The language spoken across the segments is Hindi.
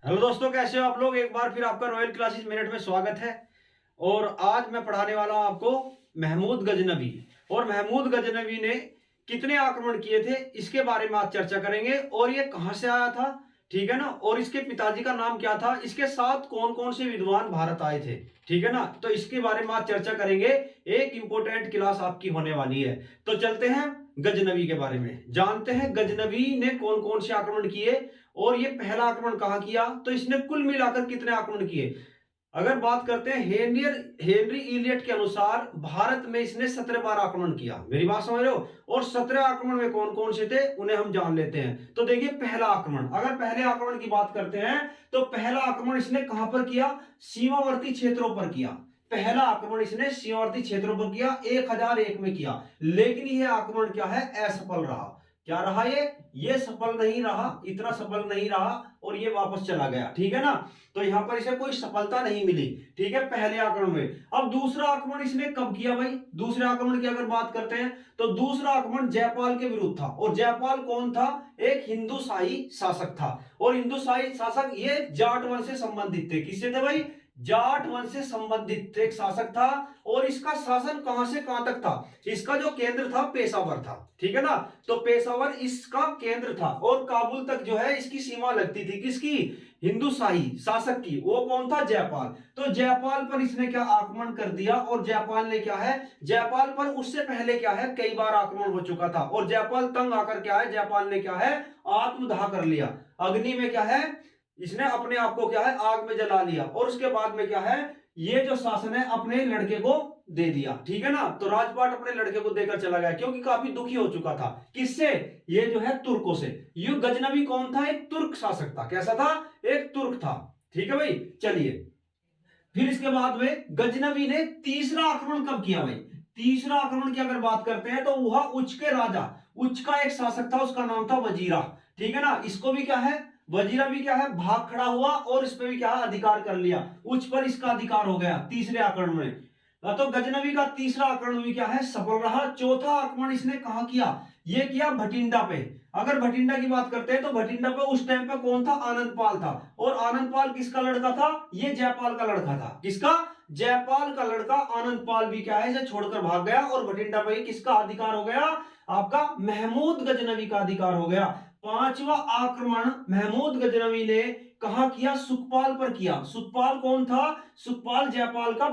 हेलो दोस्तों, कैसे हो आप लोग। एक बार फिर आपका रॉयल क्लासेस मेरठ में स्वागत है। और आज मैं पढ़ाने वाला हूं आपको महमूद गजनवी। और महमूद गजनवी ने कितने आक्रमण किए थे इसके बारे में आज चर्चा करेंगे। और ये कहां से आया था, ठीक है ना। और इसके पिताजी का नाम क्या था, इसके साथ कौन कौन से विद्वान भारत आए थे, ठीक है ना। तो इसके बारे में आज चर्चा करेंगे। एक इंपॉर्टेंट क्लास आपकी होने वाली है। तो चलते हैं गजनवी के बारे में जानते हैं। गजनवी ने कौन कौन से आक्रमण किए और ये पहला आक्रमण कहां किया, तो इसने कुल मिलाकर कितने आक्रमण किए। अगर बात करते हैं हेनरी इलियट के अनुसार भारत में इसने 17 बार आक्रमण किया। मेरी बात समझ रहे हो। और 17 आक्रमण में कौन कौन से थे उन्हें हम जान लेते हैं। तो देखिए पहला आक्रमण, अगर पहले आक्रमण की बात करते हैं तो पहला आक्रमण इसने कहां पर किया, सीमावर्ती क्षेत्रों पर किया। पहला आक्रमण इसने सीमावर्ती क्षेत्रों पर किया, 1001 में किया। लेकिन यह आक्रमण क्या है, असफल रहा। क्या रहा ये सफल नहीं रहा, इतना सफल नहीं रहा और ये वापस चला गया, ठीक है ना। तो यहां पर इसे कोई सफलता नहीं मिली, ठीक है, पहले आक्रमण में। अब दूसरा आक्रमण इसने कब किया भाई, दूसरे आक्रमण की अगर बात करते हैं तो दूसरा आक्रमण जयपाल के विरुद्ध था। और जयपाल कौन था, एक हिंदू शाही शासक था। और हिंदू शाही शासक ये जाट वंश से संबंधित थे। किससे थे भाई, जाट वंश से संबंधित एक शासक था। और इसका शासन कहां से कहां तक था, इसका जो केंद्र था पेशावर था, ठीक है ना। तो पेशावर इसका केंद्र था और काबुल तक जो है इसकी सीमा लगती थी। किसकी, हिंदू शाही शासक की। वो कौन था, जयपाल। तो जयपाल पर इसने क्या आक्रमण कर दिया। और जयपाल ने क्या है, जयपाल पर उससे पहले क्या है कई बार आक्रमण हो चुका था। और जयपाल तंग आकर क्या है, जयपाल ने क्या है आत्मदाह कर लिया। अग्नि में क्या है, इसने अपने आप को क्या है आग में जला लिया। और उसके बाद में क्या है, ये जो शासन है अपने लड़के को दे दिया, ठीक है ना। तो राजपाट अपने लड़के को देकर चला गया क्योंकि काफी दुखी हो चुका था। किससे, ये जो है तुर्कों से। ये गजनवी कौन था, एक तुर्क शासक था। कैसा था, एक तुर्क था, ठीक है भाई। चलिए फिर इसके बाद में गजनवी ने तीसरा आक्रमण कब किया भाई। तीसरा आक्रमण की अगर बात करते हैं तो वह उच्च के राजा, उच्च का एक शासक था, उसका नाम था वजीरा, ठीक है ना। इसको भी क्या है, वजीरा भी क्या है भाग खड़ा हुआ और इस पे भी क्या है अधिकार कर लिया। उच्च पर इसका अधिकार हो गया तीसरे आक्रमण में। तो गजनवी का तीसरा आक्रमण भी क्या है सफल रहा। चौथा आक्रमण इसने कहा किया, ये किया भटिंडा पे। अगर भटिंडा की बात करते हैं तो भटिंडा पे उस टाइम पे कौन था, आनंदपाल था। और आनंदपाल किसका लड़का था, ये जयपाल का लड़का था। किसका, जयपाल का लड़का आनंदपाल भी क्या है इसे छोड़कर भाग गया। और भटिंडा पे किसका अधिकार हो गया, आपका महमूद गजनवी का अधिकार हो गया। पांचवा आक्रमण महमूद गजनवी ने कहा किया, सुखपाल पर किया। सुखपाल कौन था, सुखपाल जयपाल का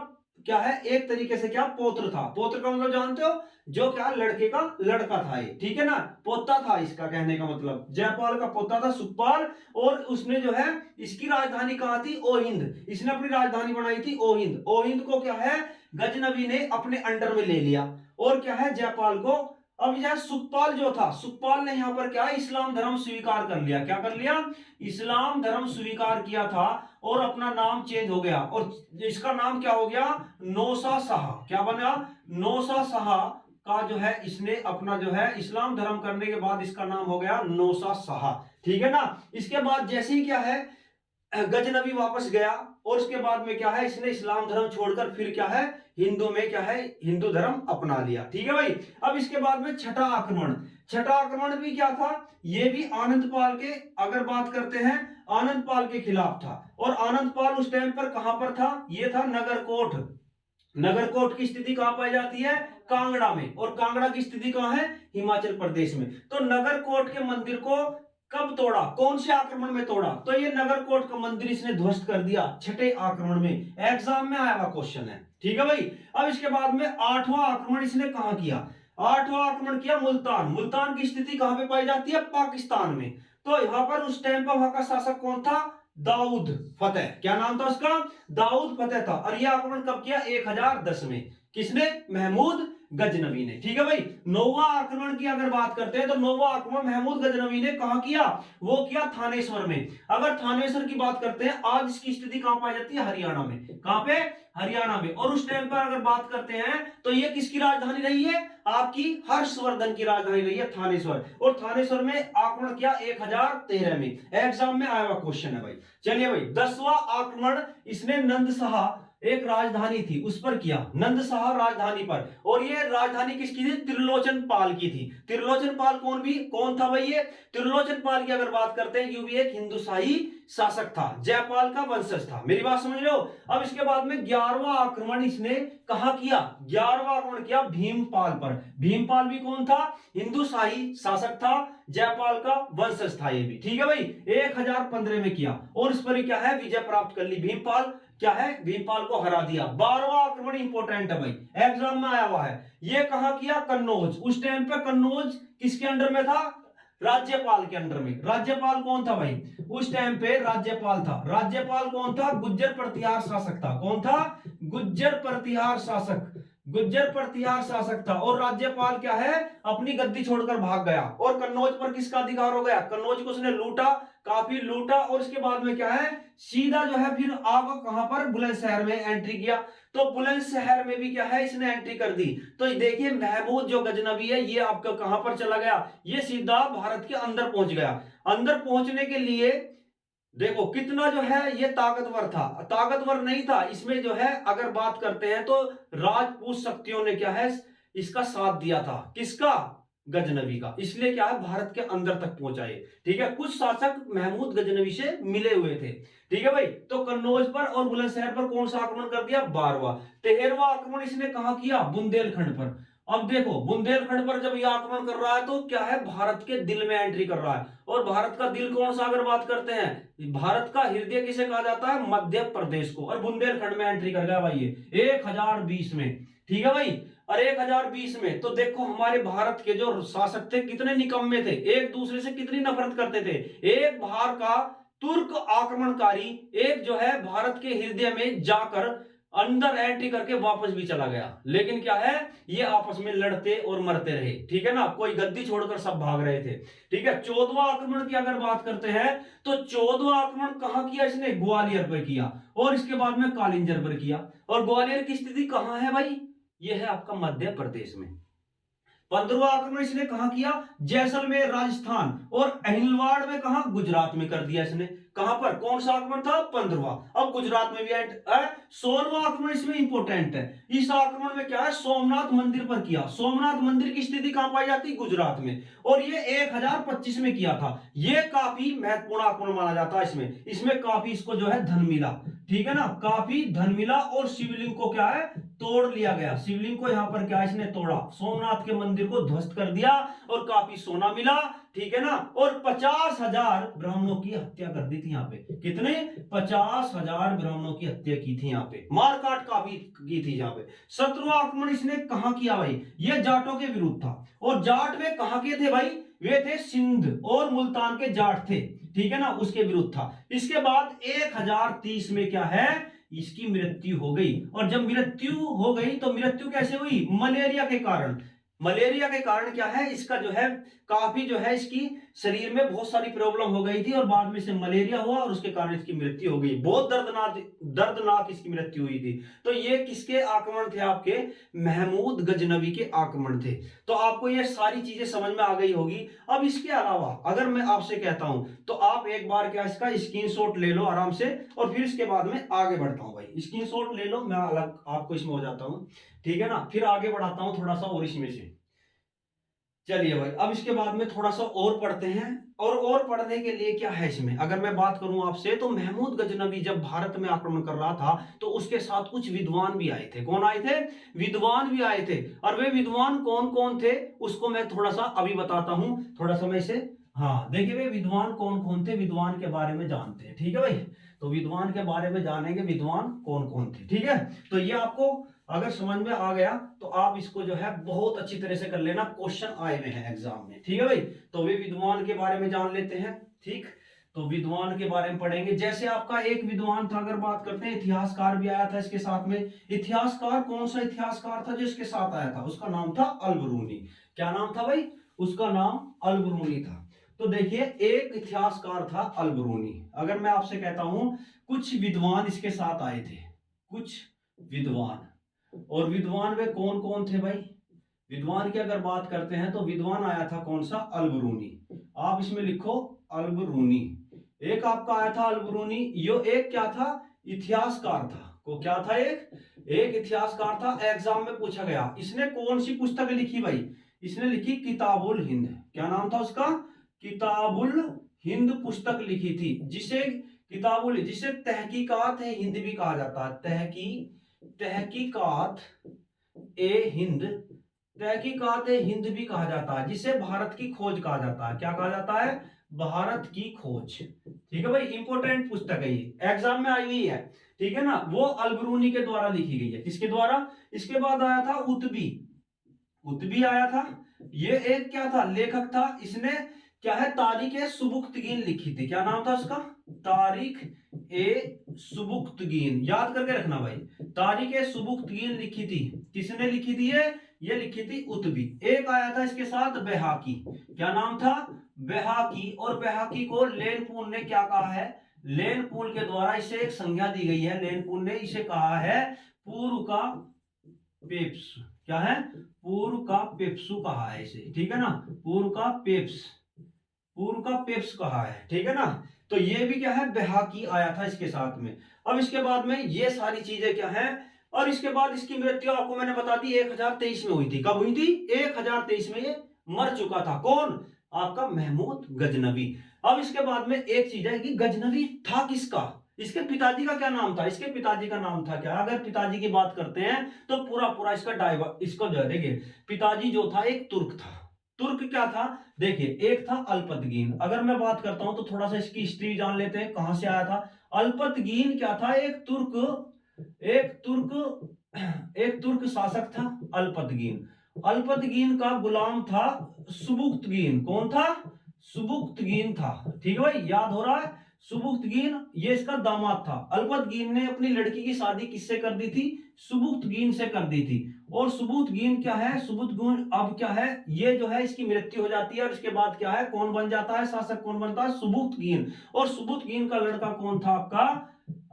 क्या है एक तरीके से क्या पौत्र था। पौत्र का मतलब जानते हो, जो क्या लड़के का लड़का था ये, ठीक है ना। पोता था इसका कहने का मतलब, जयपाल का पोता था सुखपाल। और उसने जो है इसकी राजधानी कहां थी, ओहिंद। इसने अपनी राजधानी बनाई थी ओहिंद। ओहिंद को क्या है गजनवी ने अपने अंडर में ले लिया। और क्या है जयपाल को, अब यह सुखपाल जो था, सुखपाल ने यहां पर क्या इस्लाम धर्म स्वीकार कर लिया। क्या कर लिया, इस्लाम धर्म स्वीकार किया था। और अपना नाम चेंज हो गया और इसका नाम क्या हो गया, नौसा शाह। क्या बना, नौसा शाह का जो है इसने अपना जो है इस्लाम धर्म करने के बाद इसका नाम हो गया नौसा शाह, ठीक है ना। इसके बाद जैसे ही क्या है गजनबी वापस गया और उसके बाद में क्या है इसने इस्लाम धर्म छोड़कर फिर क्या है हिंदू में क्या है हिंदू धर्म अपना लिया, ठीक है भाई। अब इसके बाद में छठा आक्रमण, छठा आक्रमण भी क्या था, ये भी आनंदपाल के अगर बात करते हैं आनंदपाल के खिलाफ था। और आनंदपाल उस टाइम पर कहां पर था, ये था नगरकोट। नगरकोट की स्थिति कहां पाई जाती है, कांगड़ा में। और कांगड़ा की स्थिति कहां है, हिमाचल प्रदेश में। तो नगरकोट के मंदिर को कब तोड़ा, कौन से आक्रमण में तोड़ा, तो ये नगरकोट का मंदिर इसने ध्वस्त कर दिया छठे आक्रमण में। एग्जाम में आया हुआ क्वेश्चन है, ठीक है भाई। अब इसके बाद में आठवां आक्रमण इसने कहां किया, आठवां आक्रमण किया मुल्तान। मुल्तान की स्थिति कहां पे पाई जाती है, पाकिस्तान में। तो यहां पर उस टाइम पर वहां का शासक कौन था, दाऊद फतेह। क्या नाम था उसका, दाऊद फतेह था। और यह आक्रमण कब किया, 1010 में। किसने, महमूद गजनवी ने, ठीक है भाई। नौवां आक्रमण की अगर बात करते हैं तो नौवां आक्रमण महमूद गजनवी ने कहां किया, वो किया थानेश्वर में। अगर थानेश्वर की बात करते हैं आज इसकी स्थिति कहां पाई जाती है, हरियाणा में। कहां पे, हरियाणा में। और उस टाइम पर अगर बात करते हैं तो ये किसकी राजधानी रही है, आपकी हर्षवर्धन की राजधानी रही है थानेश्वर। और थानेश्वर में आक्रमण किया 1013 में। एग्जाम में आया हुआ क्वेश्चन है भाई। चलिए भाई 10वां आक्रमण इसने नंदशाह, एक राजधानी थी उस पर किया, नंदशाह राजधानी पर। और ये राजधानी किसकी थी, त्रिलोचन पाल की थी। त्रिलोचन पाल कौन था भाई, ये त्रिलोचन पाल की अगर बात करते हैं ये भी एक हिंदू शाही शासक था, जयपाल का वंशज था। मेरी बात समझ रहे हो। अब इसके बाद में 11वां आक्रमण इसने कहा किया, 11वां आक्रमण किया भीमपाल पर। भीमपाल भी कौन था, हिंदू शाही शासक था, जयपाल का वंशज था ये भी, ठीक है भाई। 1015 में किया और इस पर क्या है, विजय प्राप्त कर ली। भीमपाल क्या है, भीमपाल को हरा दिया। 12वां आक्रमण इंपॉर्टेंट है भाई, एग्जाम में आया हुआ है। ये कहां किया, कन्नौज। उस टाइम पे कन्नौज किसके अंडर में था, राज्यपाल के अंडर में। राज्यपाल कौन था भाई, उस टाइम पे राज्यपाल था। राज्यपाल कौन था, गुज्जर प्रतिहार शासक था। कौन था, गुज्जर प्रतिहार शासक, गुज्जर प्रतिहार शासक था। और राज्यपाल क्या है, अपनी गद्दी छोड़कर भाग गया और कन्नौज पर किसका अधिकार हो गया, कन्नौज को उसने लूटा, काफी लूटा। और इसके बाद में क्या है, सीधा जो है फिर आगे कहां पर, बुलंदशहर में एंट्री किया। तो बुलंदशहर में भी क्या है, इसने एंट्री कर दी। तो देखिए महमूद जो गजनवी है ये आपका कहां पर चला गया, ये सीधा भारत के अंदर पहुंच गया। अंदर पहुंचने के लिए देखो कितना जो है ये ताकतवर था, ताकतवर नहीं था इसमें जो है, अगर बात करते हैं तो राजपूत शक्तियों ने क्या है इसका साथ दिया था। किसका, गजनवी का। इसलिए क्या है, भारत के अंदर तक पहुंचाए, ठीक है। कुछ शासक महमूद गजनवी से मिले हुए थे, ठीक है भाई। तो कन्नौज पर और बुलंदशहर पर कौन सा आक्रमण कर दिया, 12वां। 13वां आक्रमण इसने कहां किया, बुंदेलखंड पर। अब देखो बुंदेलखंड पर जब यह आक्रमण कर रहा है तो क्या है, भारत के दिल में एंट्री कर रहा है। और भारत का दिल कौन सा, अगर बात करते हैं भारत का हृदय किसे कहा जाता है, मध्य प्रदेश को। और बुंदेलखंड में एंट्री कर गया भाई ये 1020 में, ठीक है भाई। और 1020 में तो देखो हमारे भारत के जो शासक थे कितने निकम्मे थे, एक दूसरे से कितनी नफरत करते थे। एक बाहर का तुर्क आक्रमणकारी, एक जो है भारत के हृदय में जाकर अंदर एंट्री करके वापस भी चला गया। लेकिन क्या है, ये आपस में लड़ते और मरते रहे, ठीक है ना। कोई गद्दी छोड़कर सब भाग रहे थे, ठीक है। 14वां आक्रमण की अगर बात करते हैं तो 14वां आक्रमण कहां किया इसने, ग्वालियर पर किया। और इसके बाद में कालिंजर पर किया। और ग्वालियर की स्थिति कहां है भाई, ये है आपका मध्य प्रदेश में। 15वां आक्रमण इसने कहां किया, जैसलमेर राजस्थान। और अहिलवाड़ में कहा, गुजरात में कर दिया इसने। कहां पर, कौन सा आक्रमण था, 15वां। अब गुजरात में भी 16वां आक्रमण इसमें इंपोर्टेंट है। इस आक्रमण में क्या है, सोमनाथ मंदिर पर किया। सोमनाथ मंदिर की स्थिति कहां पाई जाती, गुजरात में। और ये 1025 में किया था। ये काफी महत्वपूर्ण आक्रमण माना जाता है। इसमें काफी इसको जो है धन मिला, ठीक है ना, काफी धन मिला। और शिवलिंग को क्या है, तोड़ लिया गया। शिवलिंग को यहां पर क्या इसने तोड़ा, सोमनाथ के मंदिर को ध्वस्त कर दिया और काफी सोना मिला, ठीक है ना। और 50,000 ब्राह्मणों की हत्या कर दी थी यहाँ पे। कितने, 50,000 ब्राह्मणों की हत्या की थी यहाँ पे, मारकाट काफी की थी यहाँ पे। 17वां आक्रमण इसने कहां किया भाई, ये जाटों के विरुद्ध था। और जाट में कहां के थे भाई, वे थे सिंध और मुल्तान के जाट थे, ठीक है ना, उसके विरुद्ध था। इसके बाद 1030 में क्या है, इसकी मृत्यु हो गई। और जब मृत्यु हो गई तो मृत्यु कैसे हुई, मलेरिया के कारण। मलेरिया के कारण क्या है, इसका जो है काफी जो है इसकी शरीर में बहुत सारी प्रॉब्लम हो गई थी और बाद में से मलेरिया हुआ और उसके कारण इसकी मृत्यु हो गई। बहुत दर्दनाक इसकी मृत्यु हुई थी। तो ये किसके आक्रमण थे, आपके महमूद गजनवी के आक्रमण थे। तो आपको ये सारी चीजें समझ में आ गई होगी। अब इसके अलावा अगर मैं आपसे कहता हूं तो आप एक बार क्या इसका स्क्रीनशॉट ले लो आराम से, और फिर इसके बाद में आगे बढ़ता हूं भाई। स्क्रीनशॉट ले लो, मैं अलग आपको इसमें हो जाता हूं, ठीक है ना। फिर आगे बढ़ाता हूं थोड़ा सा और इसमें से। चलिए भाई, अब इसके बाद में थोड़ा सा और पढ़ते हैं। और पढ़ने के लिए क्या है इसमें, अगर मैं बात करूं आपसे तो महमूद गजनवी जब भारत में आक्रमण कर रहा था तो उसके साथ कुछ विद्वान भी आए थे। कौन आए थे, विद्वान भी आए थे। और वे विद्वान कौन कौन थे उसको मैं थोड़ा सा अभी बताता हूं, थोड़ा समय से। हाँ देखिए वे विद्वान कौन कौन थे, विद्वान के बारे में जानते हैं, ठीक है भाई। तो विद्वान के बारे में जानेंगे, विद्वान कौन कौन थे, ठीक है। तो ये आपको अगर समझ में आ गया तो आप इसको जो है बहुत अच्छी तरह से कर लेना, क्वेश्चन आए हुए हैं एग्जाम में, ठीक है भाई। तो वे विद्वान के बारे में जान लेते हैं, ठीक। तो विद्वान के बारे में पढ़ेंगे। जैसे आपका एक विद्वान था, अगर बात करते हैं, इतिहासकार भी आया था इसके साथ में। इतिहासकार कौन सा इतिहासकार था जो इसके साथ आया था, उसका नाम था अलबरूनी। क्या नाम था भाई, उसका नाम अलबरूनी था। तो देखिए एक इतिहासकार था अलबरूनी। अगर मैं आपसे कहता हूं कुछ विद्वान इसके साथ आए थे, कुछ विद्वान। और विद्वान वे कौन कौन थे भाई, विद्वान की अगर बात करते हैं तो विद्वान आया था कौन सा, अलबरूनी। आप इसमें लिखो अलबरूनी। एक आपका आया था अलबरूनी, यो एक क्या था, इतिहासकार था। को क्या था, एक इतिहासकार था। एग्जाम में पूछा गया। इसने कौन सी पुस्तक लिखी भाई, इसने लिखी किताबुल हिंद। क्या नाम था उसका, किताबुल हिंद पुस्तक लिखी थी, जिसे किताबुल, जिसे तहकीकात ए हिंद भी कहा जाता है। तहकीकात ए हिंद, तहकीकात ए हिंद भी कहा जाता है, जिसे भारत की खोज कहा जाता है। क्या कहा जाता है? भारत की खोज। ठीक है भाई, इंपॉर्टेंट पुस्तक है ये, एग्जाम में आई हुई है। ठीक है ना, वो अलबरूनी के द्वारा लिखी गई है। किसके द्वारा? इसके बाद आया था उतबी, उतबी आया था। ये एक क्या था? लेखक था। इसने क्या है? तारीख ए सुबुक्तगीन लिखी थी। क्या नाम था उसका? तारीख ए सुबुक्तगीन, याद करके रखना भाई। तारीख ए सुबुक्तगीन लिखी थी। किसने लिखी थी? ये लिखी थी उतबी। एक आया था इसके साथ बैहाकी। क्या नाम था? बैहाकी। और बैहाकी को लेनपूल ने क्या कहा है? लेनपूल के द्वारा इसे एक संज्ञा दी गई है। लेनपूल ने इसे कहा है पूर्व का पेप्स। क्या है? पूर्व का पेप्सु कहा है इसे। ठीक है ना, पूर्व का पेप्स, पूर्व का पेप्स कहा है। ठीक है ना, तो ये भी क्या है? बैहाकी आया था इसके साथ में। अब इसके बाद में ये सारी चीजें क्या है? और इसके बाद इसकी मृत्यु आपको मैंने बता दी 1023 में हुई थी। कब हुई थी? 1023 में ये मर चुका था। कौन? आपका महमूद गजनवी। अब इसके बाद में एक चीज है कि गजनवी था किसका? इसके पिताजी का क्या नाम था? इसके पिताजी का नाम था क्या? अगर पिताजी की बात करते हैं तो पूरा पूरा इसका इसको जो है देखिए, पिताजी जो था एक तुर्क था। तुर्क क्या था? देखिए, एक था अल्पतगीन। अगर मैं बात करता हूं तो थोड़ा सा इसकी हिस्ट्री जान लेते हैं, कहां से आया था। अल्पतगीन क्या था? एक तुर्क शासक था अल्पतगीन। अल्पतगीन का गुलाम था सुबुक्तगीन। कौन था? सुबुक्तगीन था। ठीक है भाई, याद हो रहा है? सुबुक्तगीन ये इसका दामाद था। अल्पतगीन ने अपनी लड़की की शादी किससे कर दी थी? सुबुक्तगीन से कर दी थी। और सुबुक्तगीन क्या है? सुबुक्तगीन अब क्या है? ये जो है इसकी मृत्यु हो जाती है। और इसके बाद क्या है? कौन बन जाता है शासक? कौन बनता है? सुबुक्तगीन। और सुबुक्तगीन का लड़का कौन था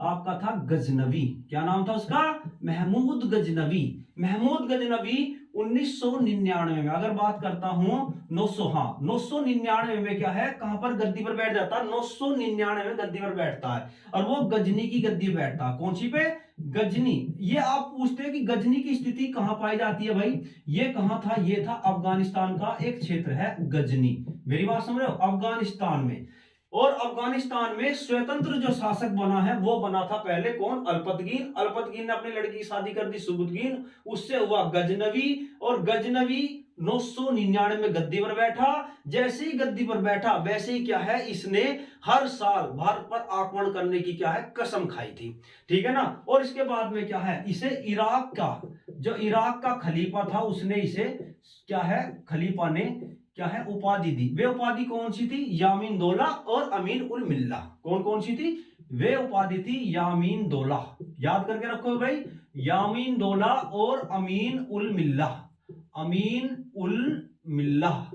आपका था गजनवी। क्या नाम था उसका? महमूद गजनवी। महमूद गजनवी 1999 में, अगर बात करता हूं 999 में क्या है? कहां पर गद्दी पर बैठ जाता है? 999 में गद्दी पर बैठता है। और वो गजनी की गद्दी पर बैठता है। कौन सी पे? गजनी। ये आप पूछते हैं कि गजनी की स्थिति कहां पाई जाती है भाई? ये कहां था? ये था अफगानिस्तान का एक क्षेत्र है गजनी। मेरी बात समझ रहे हो? अफगानिस्तान में। और अफगानिस्तान में स्वतंत्र जो शासक बना है वो बना था पहले कौन? अल्पतगीन। अल्पतगीन ने अपनी लड़की की शादी कर दी सुबुक्तगीन, उससे हुआ गजनवी। और गजनवी 999 में गद्दी पर बैठा। जैसे ही गद्दी पर बैठा वैसे ही क्या है? इसने हर साल भारत पर आक्रमण करने की क्या है? कसम खाई थी। ठीक है ना। और इसके बाद में क्या है? इसे इराक का, जो इराक का खलीफा था उसने इसे क्या है? खलीफा ने क्या है? उपाधि दी। वे उपाधि कौन सी थी? यामीन दौला और अमीन उल मिल्ला। कौन कौन सी थी? वे उपाधि थी यामीन दौला। याद करके रखो भाई, यामीन दौला और अमीन उल मिल्ला। अमीन उल मिल्ला,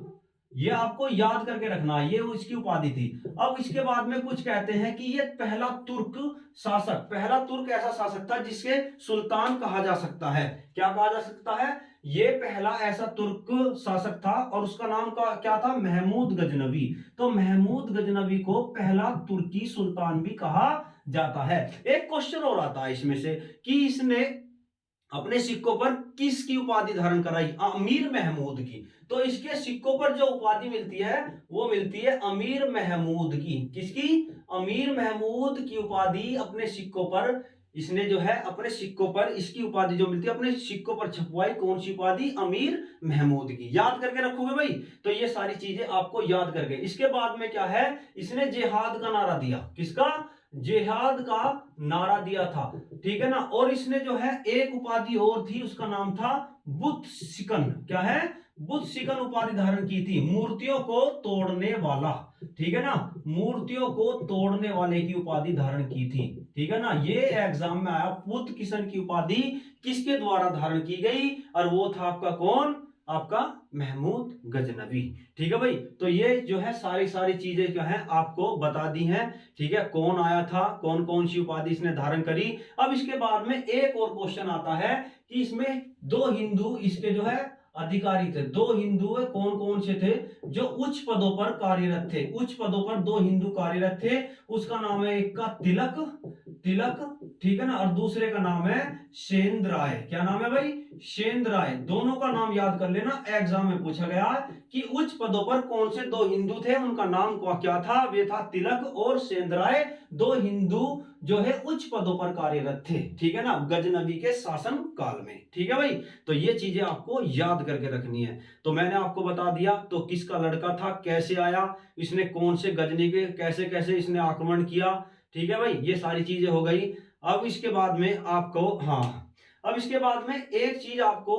ये आपको याद करके रखना, ये इसकी उपाधि थी। अब इसके बाद में कुछ कहते हैं कि ये पहला तुर्क शासक, पहला तुर्क ऐसा शासक था जिसके सुल्तान कहा जा सकता है। क्या कहा जा सकता है? ये पहला ऐसा तुर्क शासक था और उसका नाम का क्या था? महमूद गजनवी। तो महमूद गजनवी को पहला तुर्की सुल्तान भी कहा जाता है। एक क्वेश्चन और आता है इसमें से कि इसने अपने सिक्कों पर किसकी उपाधि धारण कराई? अमीर महमूद की। तो इसके सिक्कों पर जो उपाधि मिलती है वो मिलती है अमीर महमूद की। किसकी? अमीर महमूद की उपाधि अपने सिक्कों पर इसने जो है अपने सिक्कों पर इसकी उपाधि जो मिलती है अपने सिक्कों पर छपवाई। कौन सी उपाधि? अमीर महमूद की। याद करके रखोगे भाई, तो ये सारी चीजें आपको याद करके। इसके बाद में क्या है? इसने जिहाद का नारा दिया। किसका? जिहाद का नारा दिया था। ठीक है ना। और इसने जो है एक उपाधि और थी, उसका नाम था बुत सिकन। क्या है? बुत सिकन उपाधि धारण की थी, मूर्तियों को तोड़ने वाला। ठीक है ना, मूर्तियों को तोड़ने वाले की उपाधि धारण की थी। ठीक है ना, ये एग्जाम में आया। बुत किशन की उपाधि किसके द्वारा धारण की गई? और वो था आपका कौन? आपका महमूद गजनवी। ठीक है भाई, तो ये जो है सारी चीजें जो है आपको बता दी हैं। ठीक है, कौन आया था, कौन कौन सी उपाधि इसने धारण करी। अब इसके बाद में एक और क्वेश्चन आता है कि इसमें दो हिंदू इसके जो है अधिकारी थे। दो हिंदू कौन कौन से थे जो उच्च पदों पर कार्यरत थे? उच्च पदों पर दो हिंदू कार्यरत थे। उसका नाम है, एक का तिलक, ठीक है ना, और दूसरे का नाम है सेन राय। क्या नाम है भाई? सेंद्राय, दोनों का नाम याद कर लेना, एग्जाम में पूछा गया कि उच्च पदों पर कौन से दो हिंदू थे, उनका नाम क्या था, वे था तिलक और सेंद्राय। दो हिंदू जो है उच्च पदों पर कार्यरत थे, ठीक है ना, गजनबी के शासन काल में। ठीक है भाई, तो ये चीजें आपको याद करके रखनी है। तो मैंने आपको बता दिया तो किसका लड़का था, कैसे आया, इसने कौन से गजनी के कैसे कैसे इसने आक्रमण किया। ठीक है भाई, ये सारी चीजें हो गई। अब इसके बाद में आपको, हाँ, अब इसके बाद में एक चीज आपको,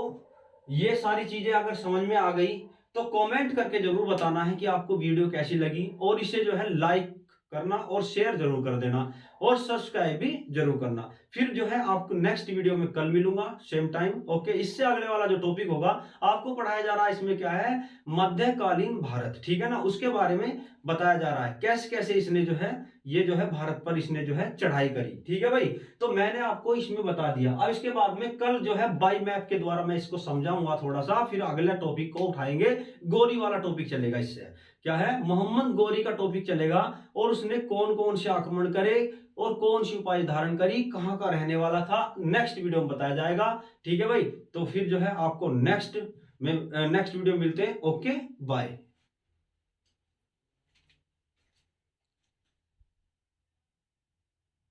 ये सारी चीजें अगर समझ में आ गई तो कमेंट करके जरूर बताना है कि आपको वीडियो कैसी लगी, और इसे जो है लाइक करना और शेयर जरूर कर देना और सब्सक्राइब भी जरूर करना। फिर जो है आपको नेक्स्ट वीडियो में कल मिलूंगा सेम टाइम। ओके, इससे अगले वाला जो टॉपिक होगा आपको पढ़ाया जा रहा है, इसमें क्या है, मध्यकालीन भारत, ठीक है ना, उसके बारे में बताया जा रहा है कैसे कैसे इसने जो है, ये जो है भारत पर इसने जो है चढ़ाई करी। ठीक है भाई, तो मैंने आपको इसमें बता दिया। अब इसके बाद में कल जो है बाई मैप के द्वारा मैं इसको समझाऊंगा थोड़ा सा, फिर अगले टॉपिक को उठाएंगे, गोरी वाला टॉपिक चलेगा। इससे क्या है, मोहम्मद गोरी का टॉपिक चलेगा, और उसने कौन कौन से आक्रमण करे और कौन सी उपाय धारण करी, कहां का रहने वाला था, नेक्स्ट वीडियो में बताया जाएगा। ठीक है भाई, तो फिर जो है आपको नेक्स्ट वीडियो मिलते हैं। Okay, bye.